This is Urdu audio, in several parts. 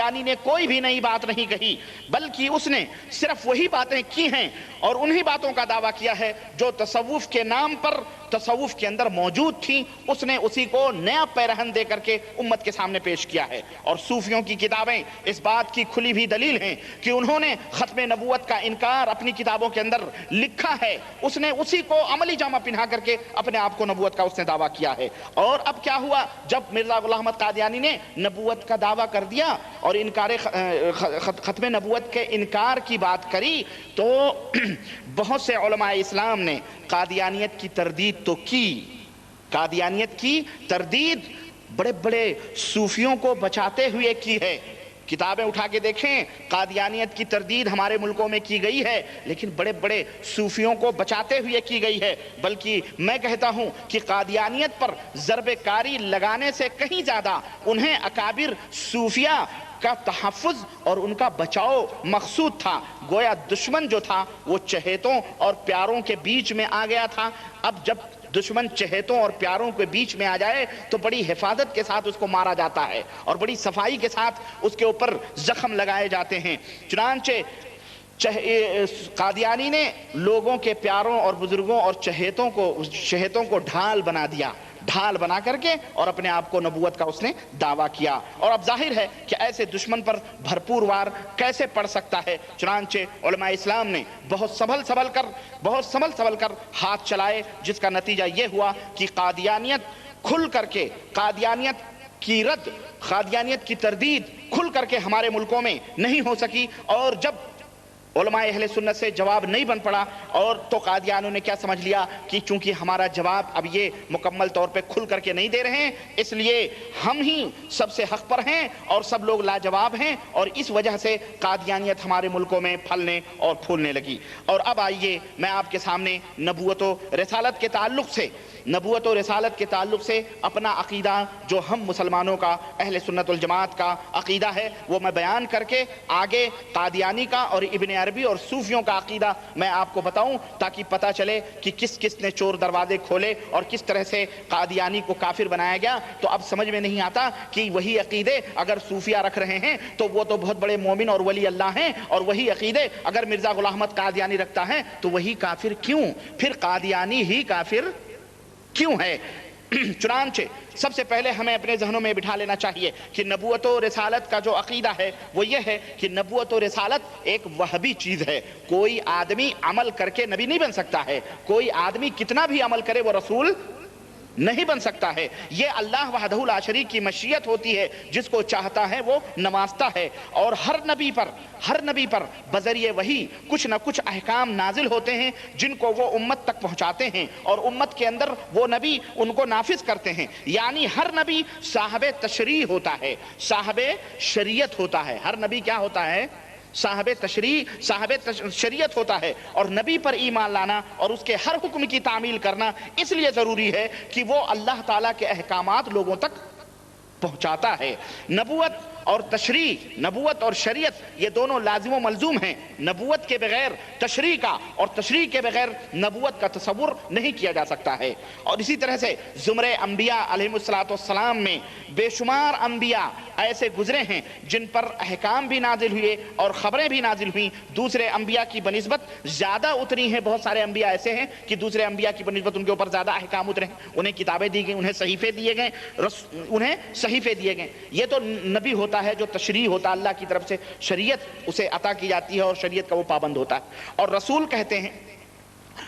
قادیانی نے کوئی بھی نئی بات نہیں کہی، بلکہ اس نے صرف وہی باتیں کی ہیں اور انہی باتوں کا دعویٰ کیا ہے جو تصوف کے نام پر تصوف کے اندر موجود تھیں، اس نے اسی کو نیا پیرہن دے کر کے امت کے سامنے پیش کیا ہے۔ اور صوفیوں کی کتابیں اس بات کی کھلی بھی دلیل ہیں کہ انہوں نے ختم نبوت کا انکار اپنی کتابوں کے اندر لکھا ہے، اس نے اسی کو عملی جامہ پہنا کر کے اپنے آپ کو نبوت کا اس نے دعویٰ کیا ہے۔ اور اب کیا ہوا، جب مرزا غلام احمد قادیانی نے نبوت کا دعویٰ کر دیا اور انکار ختم نبوت کے انکار کی بات کری، تو بہت سے علماء اسلام نے قادیانیت کی تردید تو کی، قادیانیت کی تردید بڑے بڑے صوفیوں کو بچاتے ہوئے کی ہے۔ کتابیں اٹھا کے دیکھیں، قادیانیت کی تردید ہمارے ملکوں میں کی گئی ہے، لیکن بڑے بڑے صوفیوں کو بچاتے ہوئے کی گئی ہے۔ بلکہ میں کہتا ہوں کہ قادیانیت پر ضرب کاری لگانے سے کہیں زیادہ انہیں اکابر صوفیہ کا تحفظ اور ان کا بچاؤ مقصود تھا۔ گویا دشمن جو تھا وہ چہیتوں اور پیاروں کے بیچ میں آ گیا تھا۔ اب جب دشمن چہیتوں اور پیاروں کے بیچ میں آ جائے تو بڑی حفاظت کے ساتھ اس کو مارا جاتا ہے اور بڑی صفائی کے ساتھ اس کے اوپر زخم لگائے جاتے ہیں۔ چنانچہ قادیانی نے لوگوں کے پیاروں اور بزرگوں اور چہیتوں کو ڈھال بنا دیا، ڈھال بنا کر کے، اور اپنے آپ کو نبوت کا اس نے دعویٰ کیا۔ اور اب ظاہر ہے کہ ایسے دشمن پر بھرپور وار کیسے پڑ سکتا ہے۔ چنانچہ علماء اسلام نے بہت سنبھل کر ہاتھ چلائے، جس کا نتیجہ یہ ہوا کہ قادیانیت کھل کر کے، قادیانیت کی تردید کھل کر کے ہمارے ملکوں میں نہیں ہو سکی۔ اور جب علماء اہل سنت سے جواب نہیں بن پڑا، اور تو قادیانیوں نے کیا سمجھ لیا کہ چونکہ ہمارا جواب اب یہ مکمل طور پہ کھل کر کے نہیں دے رہے ہیں، اس لیے ہم ہی سب سے حق پر ہیں اور سب لوگ لاجواب ہیں، اور اس وجہ سے قادیانیت ہمارے ملکوں میں پھلنے اور پھولنے لگی۔ اور اب آئیے میں آپ کے سامنے نبوت و رسالت کے تعلق سے اپنا عقیدہ، جو ہم مسلمانوں کا، اہل سنت والجماعت کا عقیدہ ہے، وہ میں بیان کر کے آگے قادیانی کا اور ابن عربی اور صوفیوں کا عقیدہ میں آپ کو بتاؤں، تاکہ پتہ چلے کہ کس کس نے چور دروازے کھولے اور کس طرح سے قادیانی کو کافر بنایا گیا۔ تو اب سمجھ میں نہیں آتا کہ وہی عقیدے اگر صوفیہ رکھ رہے ہیں تو وہ تو بہت بڑے مومن اور ولی اللہ ہیں، اور وہی عقیدے اگر مرزا غلام احمد قادیانی رکھتا ہے تو وہی کافر کیوں؟ پھر قادیانی ہی کافر کیوں ہے؟ چنانچہ سب سے پہلے ہمیں اپنے ذہنوں میں بٹھا لینا چاہیے کہ نبوت و رسالت کا جو عقیدہ ہے وہ یہ ہے کہ نبوت و رسالت ایک وہبی چیز ہے۔ کوئی آدمی عمل کر کے نبی نہیں بن سکتا ہے، کوئی آدمی کتنا بھی عمل کرے وہ رسول نہیں بن سکتا ہے۔ یہ اللہ وحدہ لا شریک کی مشیت ہوتی ہے، جس کو چاہتا ہے وہ نوازتا ہے۔ اور ہر نبی پر بذریعہ وحی کچھ نہ کچھ احکام نازل ہوتے ہیں، جن کو وہ امت تک پہنچاتے ہیں، اور امت کے اندر وہ نبی ان کو نافذ کرتے ہیں۔ یعنی ہر نبی صاحب تشریع ہوتا ہے، صاحب شریعت ہوتا ہے۔ ہر نبی کیا ہوتا ہے؟ صاحب شریعت ہوتا ہے۔ اور نبی پر ایمان لانا اور اس کے ہر حکم کی تعمیل کرنا اس لیے ضروری ہے کہ وہ اللہ تعالیٰ کے احکامات لوگوں تک پہنچاتا ہے۔ نبوت اور شریعت یہ دونوں لازم و ملزوم ہیں۔ نبوت کے بغیر تشریع کا اور تشریع کے بغیر نبوت کا تصور نہیں کیا جا سکتا ہے۔ اور اسی طرح سے زمرے انبیاء علیہ السلام میں بے شمار انبیاء ایسے گزرے ہیں جن پر احکام بھی نازل ہوئے اور خبریں بھی نازل ہوئیں، دوسرے انبیاء کی بنسبت زیادہ اتری ہیں۔ بہت سارے انبیاء ایسے ہیں کہ دوسرے انبیاء کی بنسبت ان کے اوپر زیادہ احکام اترے ہیں، انہیں کتابیں دی گئیں، انہیں صحیفے دیے گئے۔ یہ تو نبی ہوتا ہے جو تشریع ہوتا ہے، اللہ کی طرف سے شریعت اسے عطا کی جاتی ہے اور شریعت کا وہ پابند ہوتا ہے۔ اور رسول کہتے ہیں،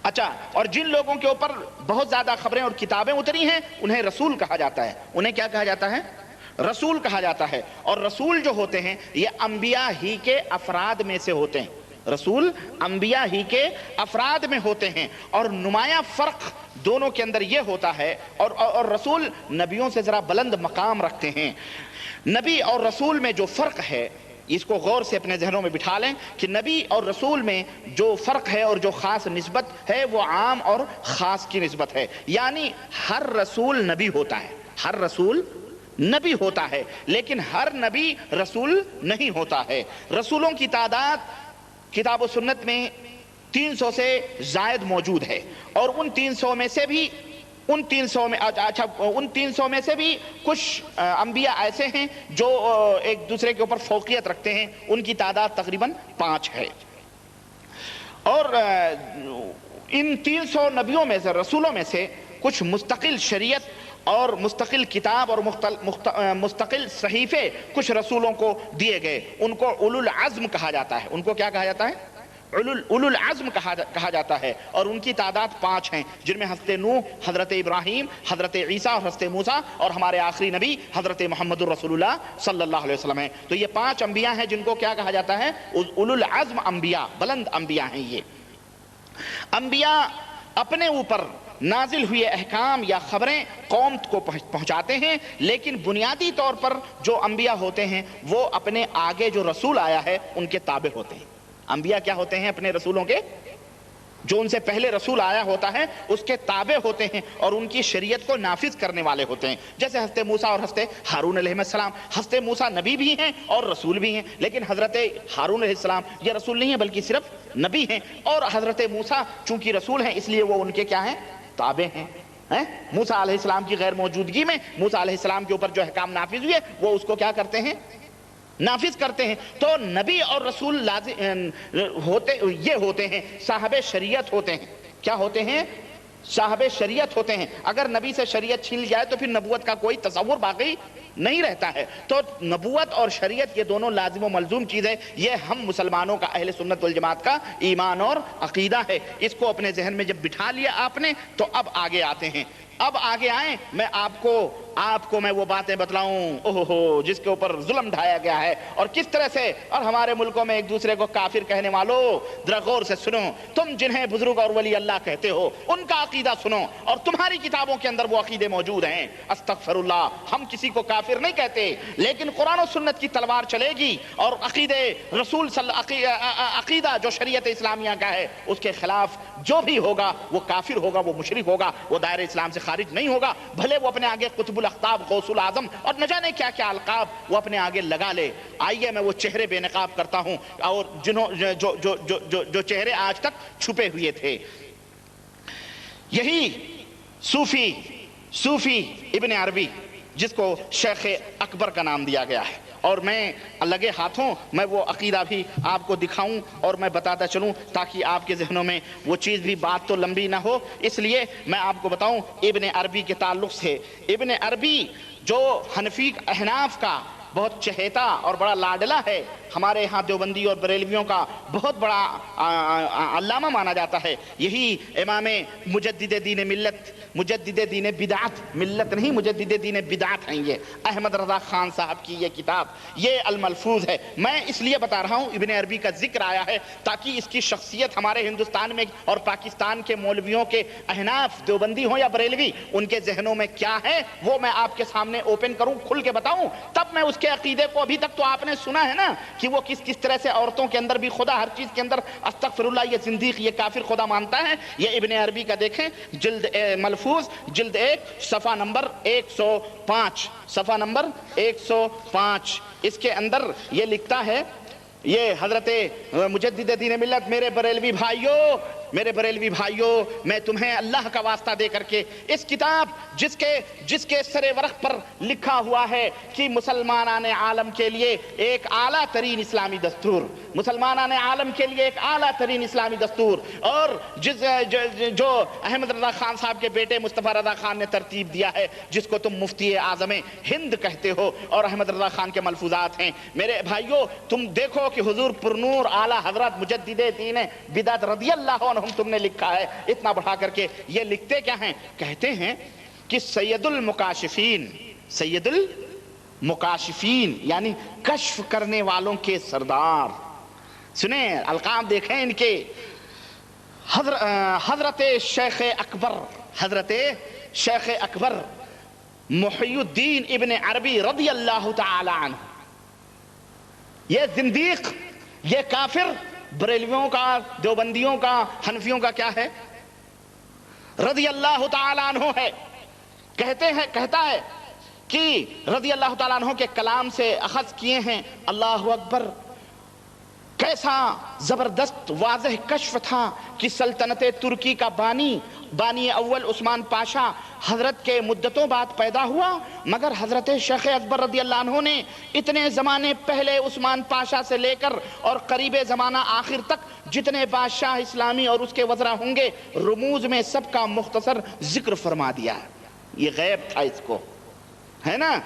اچھا، اور جن لوگوں کے اوپر بہت زیادہ خبریں اور کتابیں اتری ہیں انہیں رسول کہا جاتا ہے۔ انہیں کیا کہا جاتا ہے؟ رسول کہا جاتا ہے۔ اور رسول جو ہوتے ہیں یہ انبیاء ہی کے افراد میں سے ہوتے ہیں، رسول انبیاء ہی کے افراد میں ہوتے ہیں۔ اور نمایاں فرق دونوں کے اندر یہ ہوتا ہے، اور رسول نبیوں سے ذرا بلند مقام رکھتے ہیں۔ نبی اور رسول میں جو فرق ہے اس کو غور سے اپنے ذہنوں میں بٹھا لیں کہ نبی اور رسول میں جو فرق ہے اور جو خاص نسبت ہے وہ عام اور خاص کی نسبت ہے۔ یعنی ہر رسول نبی ہوتا ہے، ہر رسول نبی ہوتا ہے، لیکن ہر نبی رسول نہیں ہوتا ہے۔ رسولوں کی تعداد کتاب و سنت میں 300 سے زائد موجود ہے، اور ان 300 میں سے بھی ان 300 میں اچھا ان 300 میں سے بھی کچھ انبیاء ایسے ہیں جو ایک دوسرے کے اوپر فوقیت رکھتے ہیں، ان کی تعداد تقریباً 5 ہے. اور ان 300 نبیوں میں سے، رسولوں میں سے کچھ مستقل شریعت اور مستقل کتاب اور مستقل صحیفے کچھ رسولوں کو دیے گئے. ان کو اولو العزم کہا جاتا ہے. ان کو کیا کہا جاتا ہے؟ اولو العزم کہا جاتا ہے. اور ان کی تعداد 5 ہیں، جن میں حضرت نوح، حضرت ابراہیم، حضرت عیسیٰ اور حضرت موسیٰ، اور ہمارے آخری نبی حضرت محمد الرسول اللہ صلی اللہ علیہ وسلم ہیں. تو یہ 5 انبیاء ہیں جن کو کیا کہا جاتا ہے؟ اولو العزم انبیاء، بلند انبیاء ہیں. یہ انبیاء اپنے اوپر نازل ہوئے احکام یا خبریں قوم کو پہنچاتے ہیں، لیکن بنیادی طور پر جو انبیاء ہوتے ہیں وہ اپنے آگے جو رسول آیا ہے ان کے تابع ہوتے ہیں. انبیاء کیا ہوتے ہیں؟ اپنے رسولوں کے، جو ان سے پہلے رسول آیا ہوتا ہے اس کے تابع ہوتے ہیں اور ان کی شریعت کو نافذ کرنے والے ہوتے ہیں. جیسے حضرت موسیٰ اور حضرت ہارون علیہ السلام. حضرت موسیٰ نبی بھی ہیں اور رسول بھی ہیں، لیکن حضرت ہارون علیہ السلام یہ رسول نہیں ہیں بلکہ صرف نبی ہیں. اور حضرت موسیٰ چونکہ رسول ہیں اس لیے وہ ان کے کیا ہیں؟ تابع ہیں. موسیٰ علیہ السلام کی غیر موجودگی میں موسیٰ علیہ السلام کے اوپر جو احکام نافذ ہوئے وہ اس کو کیا کرتے ہیں؟ نافذ کرتے ہیں. تو نبی اور رسول یہ ہوتے ہیں صاحب شریعت ہوتے ہیں. کیا ہوتے ہیں؟ صاحب شریعت ہوتے ہیں. اگر نبی سے شریعت چھین جائے تو پھر نبوت کا کوئی تصور باقی نہیں رہتا ہے. تو نبوت اور شریعت یہ دونوں لازم و ملزوم چیز ہے. یہ ہم مسلمانوں کا، اہل سنت والجماعت کا ایمان اور عقیدہ ہے. اس کو اپنے ذہن میں جب بٹھا لیا آپ نے تو اب آگے آتے ہیں. اب آگے آئیں، میں آپ کو میں وہ باتیں بتلاؤں جس کے اوپر ظلم ڈھایا گیا ہے اور کس طرح سے. اور ہمارے ملکوں میں ایک دوسرے کو کافر کہنے والوں ذرا غور سے سنو. تم جنہیں بزرگ اور ولی اللہ کہتے ہو ان کا عقیدہ سنو، اور تمہاری کتابوں کے اندر وہ عقیدے موجود ہیں. استغفر اللہ، ہم کسی کو کافر نہیں کہتے، لیکن قرآن و سنت کی تلوار چلے گی اور عقیدے رسول عقیدہ جو شریعت اسلامیہ کا ہے اس کے خلاف جو بھی ہوگا وہ کافر ہوگا، وہ مشرک ہوگا، وہ دائرہ اسلام سے خارج نہیں ہوگا. بھلے وہ اپنے آگے قطب الاقطاب، غوث الاعظم اور نہ جانے کیا کیا القاب وہ اپنے آگے لگا لے. آئیے میں وہ چہرے بے نقاب کرتا ہوں اور جو چہرے آج تک چھپے ہوئے تھے. یہی صوفی ابن عربی جس کو شیخ اکبر کا نام دیا گیا ہے، اور میں لگے ہاتھوں میں وہ عقیدہ بھی آپ کو دکھاؤں اور میں بتاتا چلوں تاکہ آپ کے ذہنوں میں وہ چیز بھی، بات تو لمبی نہ ہو اس لیے میں آپ کو بتاؤں ابن عربی کے تعلق سے. ابن عربی جو حنفی احناف کا بہت چہیتا اور بڑا لاڈلا ہے، ہمارے ہاں دیوبندی اور بریلویوں کا بہت بڑا علامہ مانا جاتا ہے. یہی امام مجدد دین ملت، مجدد دین بدعت، ملت نہیں مجدد دین بدعت ہیں. یہ احمد رضا خان صاحب کی یہ کتاب، یہ الملفوظ ہے. میں اس لیے بتا رہا ہوں ابن عربی کا ذکر آیا ہے تاکہ اس کی شخصیت ہمارے ہندوستان میں اور پاکستان کے مولویوں کے، احناف دیوبندی ہوں یا بریلوی، ان کے ذہنوں میں کیا ہے وہ میں آپ کے سامنے اوپن کروں، کھل کے بتاؤں. تب میں اس کے عقیدے کو، ابھی تک تو آپ نے سنا ہے نا کہ وہ کس طرح سے عورتوں کے اندر بھی خدا، ہر چیز کے اندر استغفر اللہ، یہ زندیق، یہ کافر خدا مانتا ہے. یہ ابن عربی کا دیکھیں جلد ملفوظ، جلد 1 صفحہ نمبر 105، صفحہ نمبر 105. اس کے اندر یہ لکھتا ہے، یہ حضرت مجدد دین ملت، میرے بریلوی بھائیوں میں تمہیں اللہ کا واسطہ دے کر کے اس کتاب جس کے سر ورق پر لکھا ہوا ہے کہ مسلمانان عالم کے لیے ایک اعلیٰ ترین اسلامی دستور، مسلمانان عالم کے لیے ایک اعلیٰ ترین اسلامی دستور، اور جو احمد رضا خان صاحب کے بیٹے مصطفیٰ رضا خان نے ترتیب دیا ہے، جس کو تم مفتی اعظم ہند کہتے ہو اور احمد رضا خان کے ملفوظات ہیں. میرے بھائیوں تم دیکھو کہ حضور پرنور اعلیٰ حضرت مجدد دین بدعت رضی اللہ عنہم تم نے لکھا ہے اتنا بڑھا کر کے. یہ لکھتے کیا ہیں؟ کہتے ہیں کہ سید المکاشفین یعنی کشف کرنے والوں کے سردار. سنیں القاب دیکھیں ان کے، حضرت شیخ اکبر محی الدین ابن عربی رضی اللہ تعالی عنہ. یہ زندیق، یہ کافر بریلویوں کا، دیوبندیوں کا، حنفیوں کا کیا ہے؟ رضی اللہ تعالی عنہ ہے. کہتا ہے کہ رضی اللہ تعالی عنہ کے کلام سے اخذ کیے ہیں. اللہ اکبر، کیسا زبردست واضح کشف تھا کہ سلطنت ترکی کا بانی اول عثمان پاشا حضرت کے مدتوں بعد پیدا ہوا، مگر حضرت شیخ اکبر رضی اللہ عنہ نے اتنے زمانے پہلے عثمان پاشا سے لے کر اور قریب زمانہ آخر تک جتنے بادشاہ اسلامی اور اس کے وزراء ہوں گے، رموز میں سب کا مختصر ذکر فرما دیا۔ یہ غیب تھا اس کو، ہے نا۔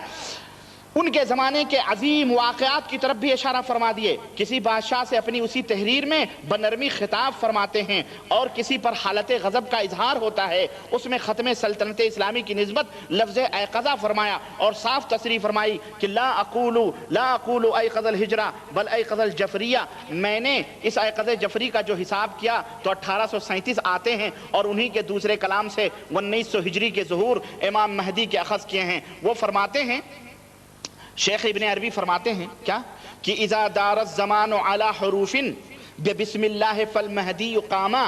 ان کے زمانے کے عظیم واقعات کی طرف بھی اشارہ فرما دیے۔ کسی بادشاہ سے اپنی اسی تحریر میں بنرمی خطاب فرماتے ہیں، اور کسی پر حالت غضب کا اظہار ہوتا ہے، اس میں ختم سلطنت اسلامی کی نسبت لفظ ایقظہ فرمایا اور صاف تصریح فرمائی کہ لا اقول ایقظ الہجرہ بل ایقظ الجفریہ، میں نے اس ایقظ جفری کا جو حساب کیا تو 1837 آتے ہیں، اور انہی کے دوسرے کلام سے 1900 ہجری کے ظہور امام مہدی کے اخذ کیے ہیں۔ وہ فرماتے ہیں، شیخ ابن عربی فرماتے ہیں کیا کہ اذا دار الزمان على حروف بسم اللہ فالمہدی قاما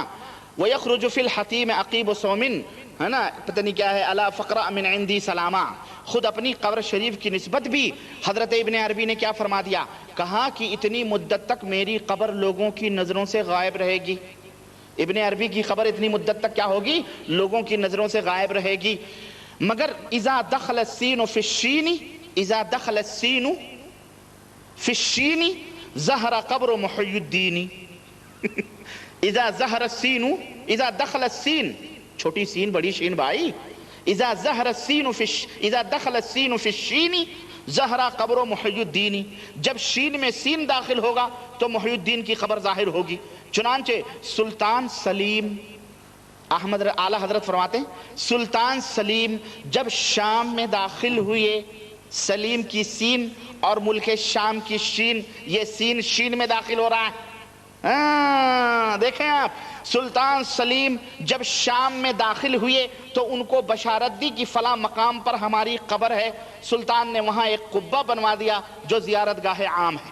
ويخرج في الحتیم عقیب صوم، ہے نا، پتہ نہیں کیا ہے، الا فقرأ من عندی سلاما۔ خود اپنی قبر شریف کی نسبت بھی حضرت ابن عربی نے کیا فرما دیا، کہا کہ اتنی مدت تک میری قبر لوگوں کی نظروں سے غائب رہے گی۔ ابن عربی کی قبر اتنی مدت تک کیا ہوگی، لوگوں کی نظروں سے غائب رہے گی۔ مگر اذا دخل السین فی الشین، اذا دخل السین فی الشین ظہر قبر محی الدین۔ اذا ظہر السین، اذا دخل السین، چھوٹی سین بڑی شین بھائی، اذا ظہر السین اذا دخل السین فی الشین ظہر قبر محی الدین، جب شین میں سین داخل ہوگا تو محی الدین کی خبر ظاہر ہوگی۔ چنانچہ سلطان سلیم، احمد اعلیٰ حضرت فرماتے ہیں، سلطان سلیم جب شام میں داخل ہوئے، سلیم کی سین اور ملک شام کی شین، یہ سین شین میں داخل ہو رہا ہے۔ دیکھیں آپ، سلطان سلیم جب شام میں داخل ہوئے تو ان کو بشارت دی کہ فلاں مقام پر ہماری قبر ہے۔ سلطان نے وہاں ایک قبہ بنوا دیا جو زیارت گاہ عام ہے۔